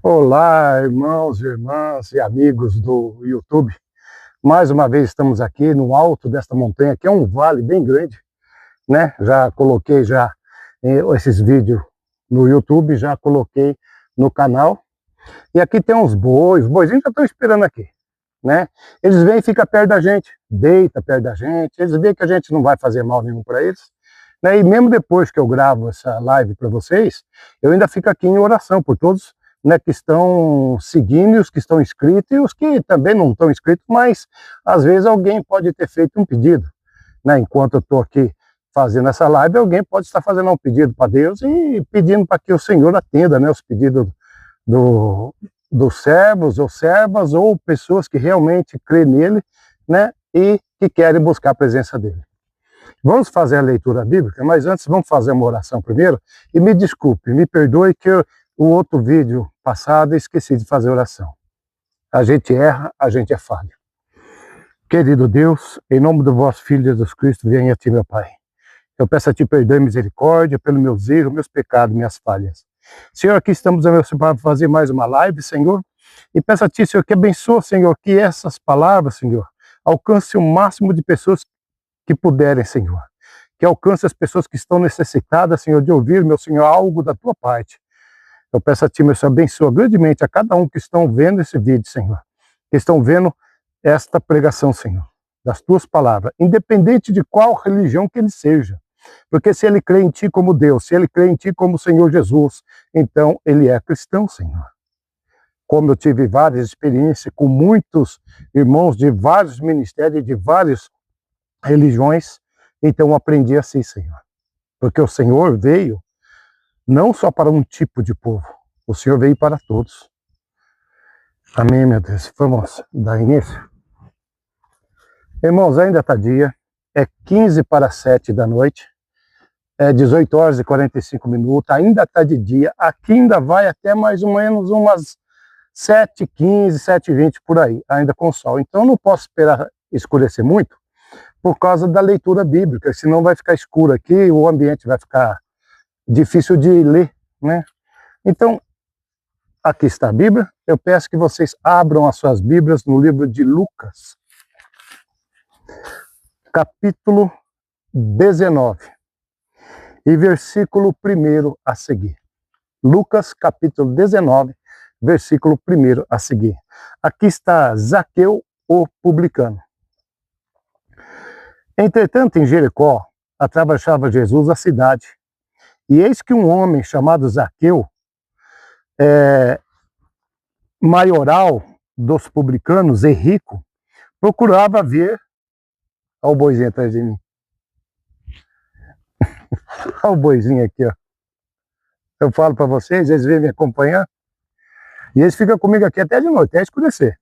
Olá, irmãos, irmãs e amigos do YouTube. Mais uma vez estamos aqui no alto desta montanha, que é um vale bem grande, né? Já coloquei esses vídeos no YouTube, já coloquei no canal. E aqui tem uns bois, os boizinhos já estão esperando aqui, né? Eles vêm e ficam perto da gente, deita perto da gente, eles veem que a gente não vai fazer mal nenhum para eles, né? E mesmo depois que eu gravo essa live para vocês, eu ainda fico aqui em oração por todos, né, que estão seguindo, os que estão inscritos e os que também não estão inscritos, mas às vezes alguém pode ter feito um pedido, né? Enquanto eu estou aqui fazendo essa live, alguém pode estar fazendo um pedido para Deus e pedindo para que o Senhor atenda, né, os pedidos dos servos ou servas ou pessoas que realmente creem nele, né, e que querem buscar a presença dele. Vamos fazer a leitura bíblica, mas antes vamos fazer uma oração primeiro. E me desculpe, me perdoe que o outro vídeo passado eu esqueci de fazer oração. A gente erra, a gente é falho. Querido Deus, em nome do vosso Filho Jesus Cristo, venha a ti, meu Pai. Eu peço a ti perdão e misericórdia pelos meus erros, meus pecados, minhas falhas. Senhor, aqui estamos para fazer mais uma live, Senhor. E peço a ti, Senhor, que abençoe, Senhor, que essas palavras, Senhor, alcance o máximo de pessoas que puderem, Senhor. Que alcance as pessoas que estão necessitadas, Senhor, de ouvir, meu Senhor, algo da tua parte. Eu peço a ti, meu Senhor, abençoa grandemente a cada um que estão vendo esse vídeo, Senhor. Que estão vendo esta pregação, Senhor, das tuas palavras, independente de qual religião que ele seja. Porque se ele crê em ti como Deus, se ele crê em ti como Senhor Jesus, então ele é cristão, Senhor. Como eu tive várias experiências com muitos irmãos de vários ministérios, de várias religiões, então eu aprendi assim, Senhor. Porque o Senhor veio não só para um tipo de povo, o Senhor veio para todos. Amém, meu Deus. Vamos dar início. Irmãos, ainda está dia, é 15 para 7 da noite, é 18 horas e 45 minutos, ainda está de dia, aqui ainda vai até mais ou menos umas 7h15, 7h20 por aí, ainda com sol. Então não posso esperar escurecer muito, por causa da leitura bíblica, senão vai ficar escuro aqui, o ambiente vai ficar difícil de ler, né? Então, aqui está a Bíblia. Eu peço que vocês abram as suas Bíblias no livro de Lucas, capítulo 19, e versículo 1 a seguir. Lucas, capítulo 19, versículo 1 a seguir. Aqui está Zaqueu, o publicano. Entretanto, em Jericó, atravessava Jesus a cidade, e eis que um homem chamado Zaqueu, maioral dos publicanos e rico, procurava ver. Olha o boizinho atrás de mim. Olha o boizinho aqui, ó. Eu falo para vocês, eles vêm me acompanhar, e eles ficam comigo aqui até de noite, até escurecer.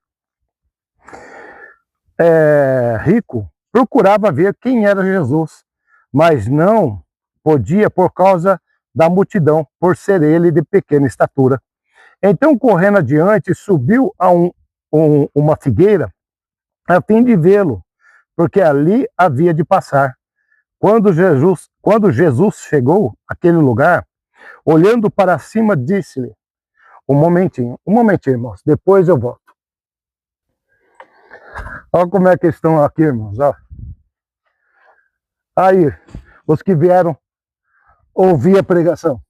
Rico procurava ver quem era Jesus, mas não podia por causa da multidão, por ser ele de pequena estatura. Então, correndo adiante, subiu a uma figueira, a fim de vê-lo, porque ali havia de passar. Quando Jesus chegou àquele lugar, olhando para cima, disse-lhe: um momentinho, irmãos, depois eu volto. Olha como é que estão aqui, irmãos, ó. Aí, os que vieram ouvir a pregação.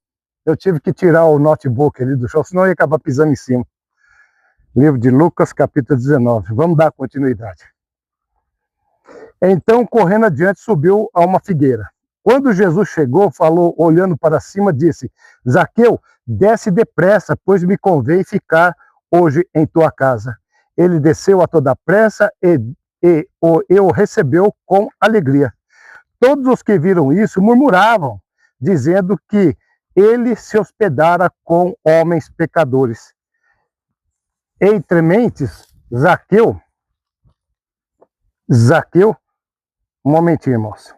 Eu tive que tirar o notebook ali do chão, senão eu ia acabar pisando em cima. Livro de Lucas, capítulo 19. Vamos dar continuidade. Então, correndo adiante, subiu a uma figueira. Quando Jesus chegou, falou, olhando para cima, disse: Zaqueu, desce depressa, pois me convém ficar hoje em tua casa. Ele desceu a toda pressa e o recebeu com alegria. Todos os que viram isso murmuravam, dizendo que ele se hospedara com homens pecadores. Entre mentes, Zaqueu, um momentinho, irmãos.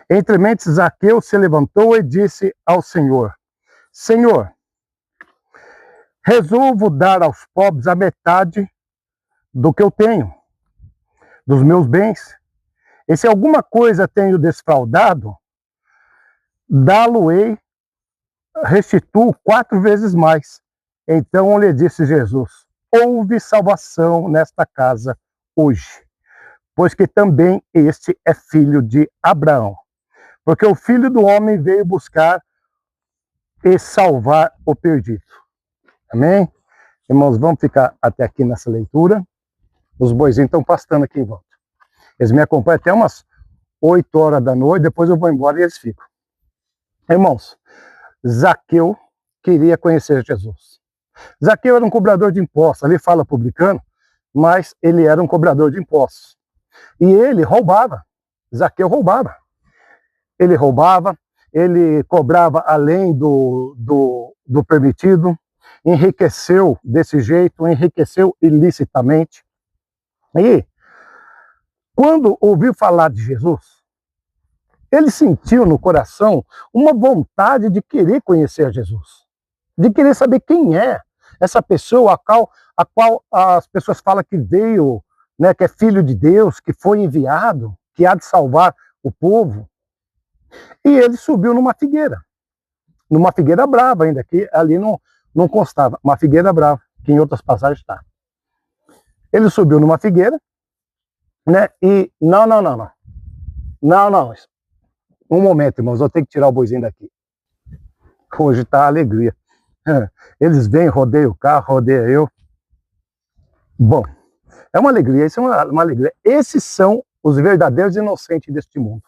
Entre mentes, Zaqueu se levantou e disse ao Senhor: Senhor, resolvo dar aos pobres a metade do que eu tenho, dos meus bens. E se alguma coisa tenho desfraudado, dá-lo-ei, restituo 4 vezes mais. Então lhe disse Jesus: houve salvação nesta casa hoje, pois que também este é filho de Abraão. Porque o Filho do Homem veio buscar e salvar o perdido. Amém? Irmãos, vamos ficar até aqui nessa leitura. Os boizinhos estão pastando aqui em volta. Eles me acompanham até umas 8 horas da noite, depois eu vou embora e eles ficam. Irmãos, Zaqueu queria conhecer Jesus. Zaqueu era um cobrador de impostos, ali fala publicano, mas ele era um cobrador de impostos. E ele roubava. Zaqueu roubava. Ele roubava, ele cobrava além do permitido, enriqueceu desse jeito, enriqueceu ilicitamente. E quando ouviu falar de Jesus, ele sentiu no coração uma vontade de querer conhecer Jesus, de querer saber quem é essa pessoa a qual as pessoas falam que veio, né, que é filho de Deus, que foi enviado, que há de salvar o povo. E ele subiu numa figueira brava ainda, que ali não constava, uma figueira brava, que em outras passagens está. Ele subiu numa figueira, né, e não. Um momento, irmãos, eu tenho que tirar o boizinho daqui. Hoje está alegria. Eles vêm, rodeiam o carro, rodeiam eu. Bom, é uma alegria, isso é uma alegria. Esses são os verdadeiros inocentes deste mundo.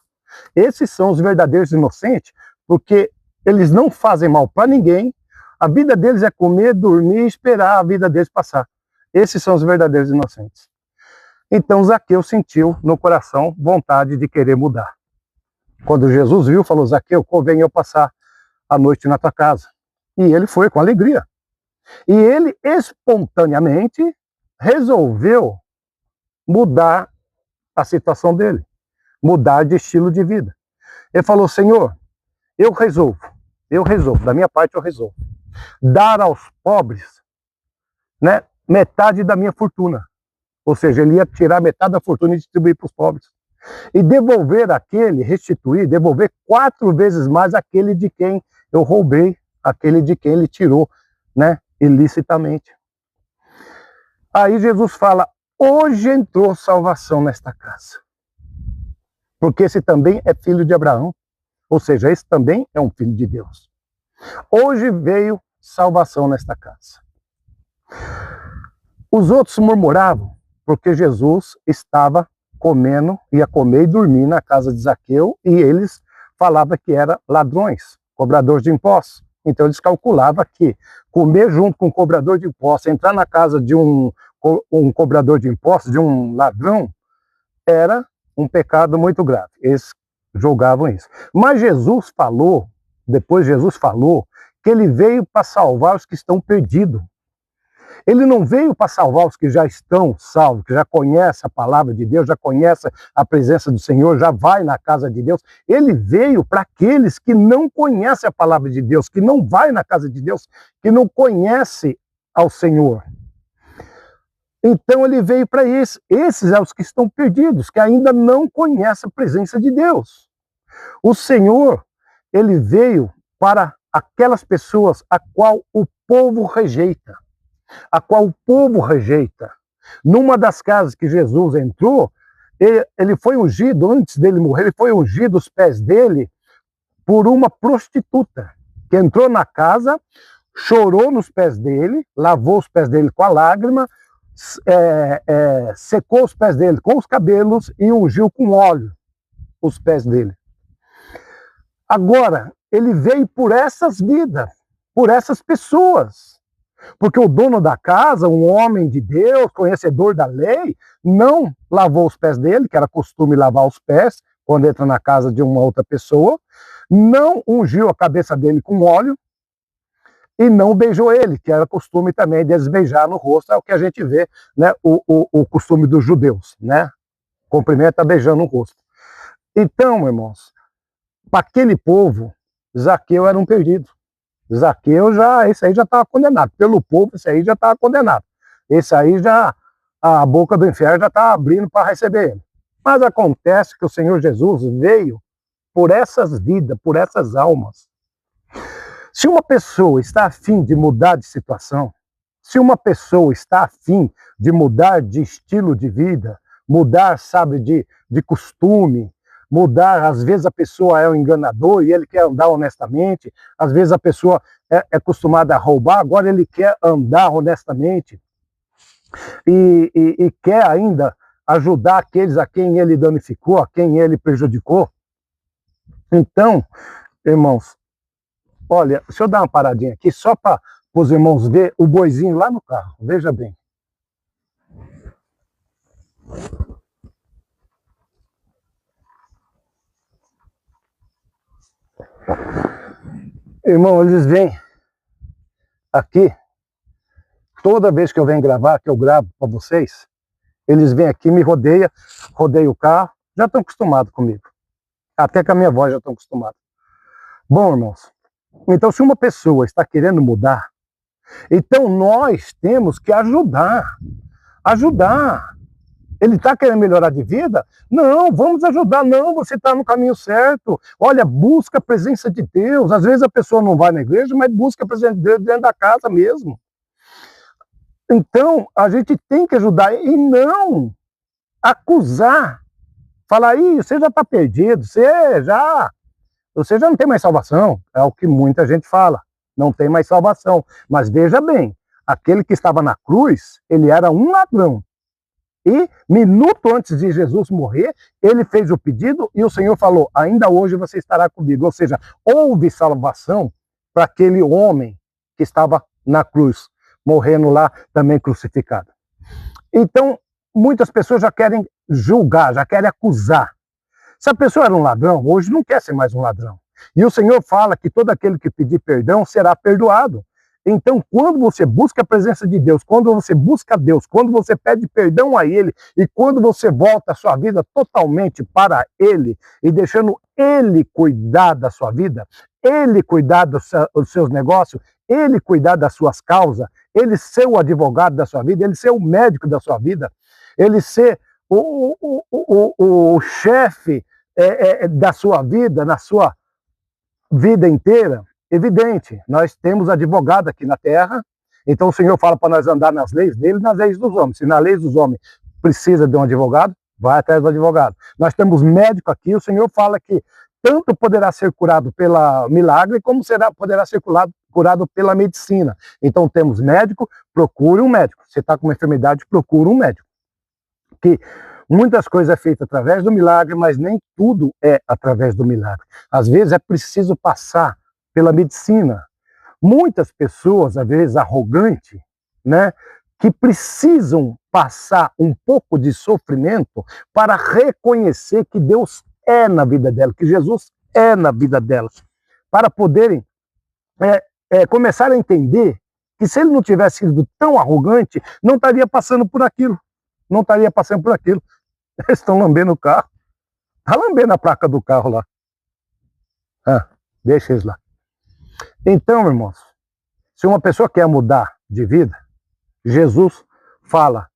Esses são os verdadeiros inocentes, porque eles não fazem mal para ninguém, a vida deles é comer, dormir e esperar a vida deles passar. Esses são os verdadeiros inocentes. Então Zaqueu sentiu no coração vontade de querer mudar. Quando Jesus viu, falou: Zaqueu, convém eu passar a noite na tua casa. E ele foi com alegria. E ele espontaneamente resolveu mudar a situação dele, mudar de estilo de vida. Ele falou: Senhor, eu resolvo, da minha parte eu resolvo, dar aos pobres, né, metade da minha fortuna. Ou seja, ele ia tirar metade da fortuna e distribuir para os pobres. E devolver 4 vezes mais aquele de quem eu roubei, aquele de quem ele tirou, né, ilicitamente. Aí Jesus fala: hoje entrou salvação nesta casa. Porque esse também é filho de Abraão. Ou seja, esse também é um filho de Deus. Hoje veio salvação nesta casa. Os outros murmuravam porque Jesus estava comendo, ia comer e dormir na casa de Zaqueu, e eles falavam que eram ladrões, cobradores de impostos. Então eles calculavam que comer junto com um cobrador de impostos, entrar na casa de um cobrador de impostos, de um ladrão, era um pecado muito grave. Eles julgavam isso. Mas depois Jesus falou que ele veio para salvar os que estão perdidos. Ele não veio para salvar os que já estão salvos, que já conhecem a palavra de Deus, já conhecem a presença do Senhor, já vai na casa de Deus. Ele veio para aqueles que não conhecem a palavra de Deus, que não vai na casa de Deus, que não conhecem ao Senhor. Então ele veio para esses. Esses são os que estão perdidos, que ainda não conhecem a presença de Deus. O Senhor, ele veio para aquelas pessoas a qual o povo rejeita. Numa das casas que Jesus entrou, ele foi ungido, antes dele morrer, ele foi ungido os pés dele por uma prostituta, que entrou na casa, chorou nos pés dele, lavou os pés dele com a lágrima, secou os pés dele com os cabelos e ungiu com óleo os pés dele. Agora, ele veio por essas vidas, por essas pessoas. Porque o dono da casa, um homem de Deus, conhecedor da lei, não lavou os pés dele, que era costume lavar os pés quando entra na casa de uma outra pessoa, não ungiu a cabeça dele com óleo e não beijou ele, que era costume também desbeijar no rosto, é o que a gente vê, né, o costume dos judeus, né? Cumprimenta beijando no rosto. Então, irmãos, para aquele povo, Zaqueu era um perdido. Zaqueu esse aí já estava condenado. Pelo povo, esse aí já estava condenado. Esse aí a boca do inferno já estava abrindo para receber ele. Mas acontece que o Senhor Jesus veio por essas vidas, por essas almas. Se uma pessoa está a fim de mudar de situação, Se uma pessoa está afim de mudar de estilo de vida, mudar, sabe, de costume, mudar, às vezes a pessoa é um enganador e ele quer andar honestamente, às vezes a pessoa é acostumada a roubar, agora ele quer andar honestamente e quer ainda ajudar aqueles a quem ele danificou, a quem ele prejudicou. Então, irmãos, olha, deixa eu dar uma paradinha aqui só para os irmãos ver o boizinho lá no carro, veja bem. Irmão, eles vêm aqui, toda vez que eu venho gravar, que eu gravo para vocês, eles vêm aqui, me rodeiam o carro, já estão acostumados comigo. Até com a minha voz já estão acostumados. Bom, irmãos, então se uma pessoa está querendo mudar, então nós temos que ajudar. Ele está querendo melhorar de vida? Não, vamos ajudar. Não, você está no caminho certo. Olha, busca a presença de Deus. Às vezes a pessoa não vai na igreja, mas busca a presença de Deus dentro da casa mesmo. Então, a gente tem que ajudar e não acusar. Falar, você já está perdido, você já não tem mais salvação. É o que muita gente fala, não tem mais salvação. Mas veja bem, aquele que estava na cruz, ele era um ladrão. E, minuto antes de Jesus morrer, ele fez o pedido e o Senhor falou, ainda hoje você estará comigo. Ou seja, houve salvação para aquele homem que estava na cruz, morrendo lá também crucificado. Então, muitas pessoas já querem julgar, já querem acusar. Se a pessoa era um ladrão, hoje não quer ser mais um ladrão. E o Senhor fala que todo aquele que pedir perdão será perdoado. Então, quando você busca a presença de Deus, quando você busca Deus, quando você pede perdão a Ele, e quando você volta a sua vida totalmente para Ele, e deixando Ele cuidar da sua vida, Ele cuidar dos seus negócios, Ele cuidar das suas causas, Ele ser o advogado da sua vida, Ele ser o médico da sua vida, Ele ser o chefe da sua vida, na sua vida inteira. Evidente, nós temos advogado aqui na terra, então o Senhor fala para nós andar nas leis dele, nas leis dos homens. Se na lei dos homens precisa de um advogado, vai atrás do advogado. Nós temos médico aqui, o Senhor fala que tanto poderá ser curado pela milagre, como poderá ser curado pela medicina. Então temos médico, procure um médico. Se está com uma enfermidade, procure um médico. Que muitas coisas é feita através do milagre, mas nem tudo é através do milagre. Às vezes é preciso passar pela medicina. Muitas pessoas, às vezes arrogantes, né, que precisam passar um pouco de sofrimento para reconhecer que Deus é na vida delas, que Jesus é na vida delas, para poderem começar a entender que se ele não tivesse sido tão arrogante, não estaria passando por aquilo. Não estaria passando por aquilo. Eles estão lambendo o carro. Está lambendo a placa do carro lá. Deixa eles lá. Então, irmãos, se uma pessoa quer mudar de vida, Jesus fala,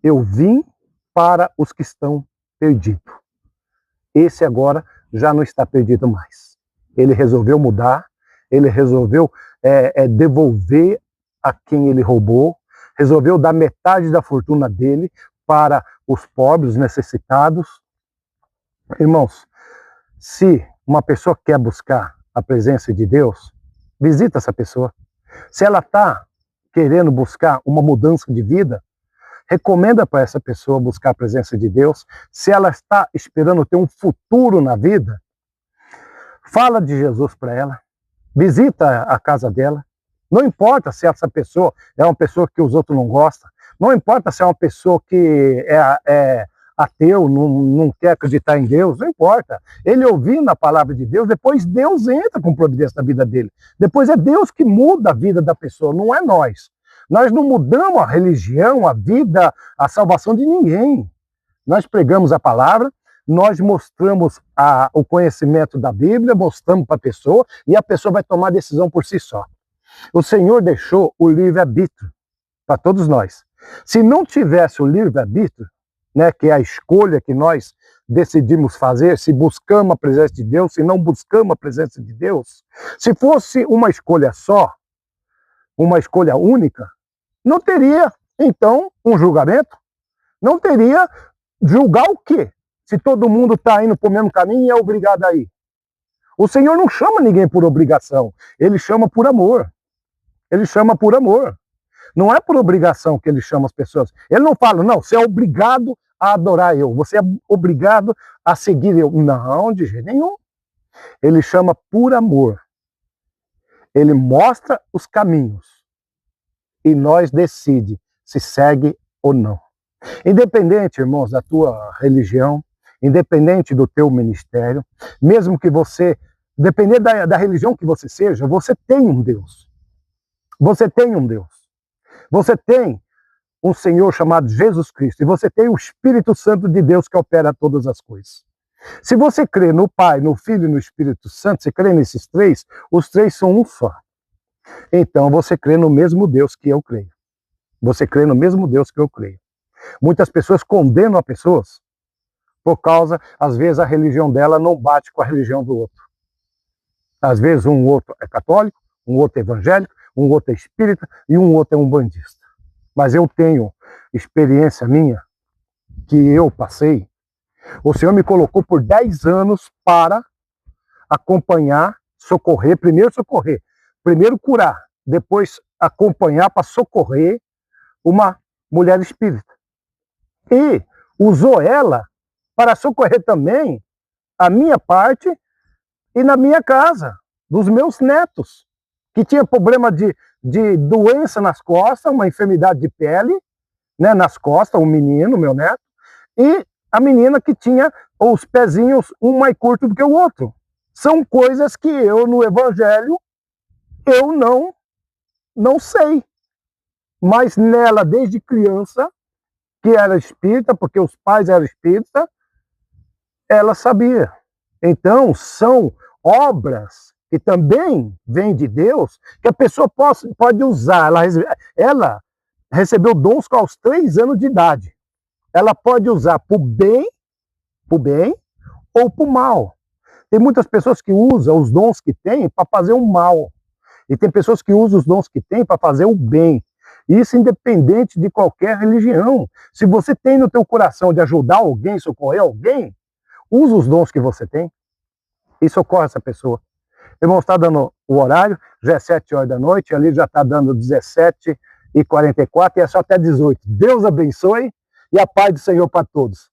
eu vim para os que estão perdidos. Esse agora já não está perdido mais. Ele resolveu mudar, ele resolveu devolver a quem ele roubou, resolveu dar metade da fortuna dele para os pobres, necessitados. Irmãos, se uma pessoa quer buscar a presença de Deus, visita essa pessoa. Se ela está querendo buscar uma mudança de vida, recomenda para essa pessoa buscar a presença de Deus. Se ela está esperando ter um futuro na vida, fala de Jesus para ela, visita a casa dela. Não importa se essa pessoa é uma pessoa que os outros não gostam, não importa se é uma pessoa que é ateu, não quer acreditar em Deus, não importa. Ele ouvindo a palavra de Deus, depois Deus entra com providência na vida dele. Depois é Deus que muda a vida da pessoa, não é nós. Nós não mudamos a religião, a vida, a salvação de ninguém. Nós pregamos a palavra, nós mostramos o conhecimento da Bíblia, mostramos para a pessoa e a pessoa vai tomar a decisão por si só. O Senhor deixou o livre-arbítrio para todos nós. Se não tivesse o livre-arbítrio, né, que é a escolha que nós decidimos fazer, se buscamos a presença de Deus, se não buscamos a presença de Deus, se fosse uma escolha só, uma escolha única, não teria, então, um julgamento. Não teria julgar o quê? Se todo mundo está indo para o mesmo caminho e é obrigado a ir. O Senhor não chama ninguém por obrigação, Ele chama por amor. Ele chama por amor. Não é por obrigação que Ele chama as pessoas. Ele não fala, não, você é obrigado a adorar eu, você é obrigado a seguir eu. Não, de jeito nenhum. Ele chama por amor. Ele mostra os caminhos. E nós decide se segue ou não. Independente, irmãos, da tua religião, independente do teu ministério, mesmo que você, dependendo da religião que você seja, você tem um Deus. Você tem um Deus. Você tem um Senhor chamado Jesus Cristo. E você tem o Espírito Santo de Deus que opera todas as coisas. Se você crê no Pai, no Filho e no Espírito Santo, você crê nesses três, os três são um só. Então você crê no mesmo Deus que eu creio. Você crê no mesmo Deus que eu creio. Muitas pessoas condenam a pessoas por causa, às vezes, a religião dela não bate com a religião do outro. Às vezes um outro é católico, um outro é evangélico, um outro é espírita e um outro é umbandista. Mas eu tenho experiência minha, que eu passei. O Senhor me colocou por 10 anos para acompanhar, socorrer, primeiro curar, depois acompanhar para socorrer uma mulher espírita. E usou ela para socorrer também a minha parte e na minha casa, dos meus netos, que tinha problema de doença nas costas, uma enfermidade de pele, né, nas costas, um menino, meu neto, e a menina que tinha os pezinhos um mais curto do que o outro. São coisas que eu, no Evangelho, eu não sei. Mas nela, desde criança, que era espírita, porque os pais eram espíritas, ela sabia. Então, são obras que também vêm de Deus, que a pessoa pode usar. Ela recebeu dons aos 3 anos de idade. Ela pode usar para o bem ou para o mal. Tem muitas pessoas que usam os dons que têm para fazer o mal. E tem pessoas que usam os dons que têm para fazer o bem. Isso independente de qualquer religião. Se você tem no teu coração de ajudar alguém, socorrer alguém, usa os dons que você tem e socorre essa pessoa. Irmão, está dando o horário, já é 7 horas da noite, ali já está dando 17h44 e é só até 18. Deus abençoe e a paz do Senhor para todos.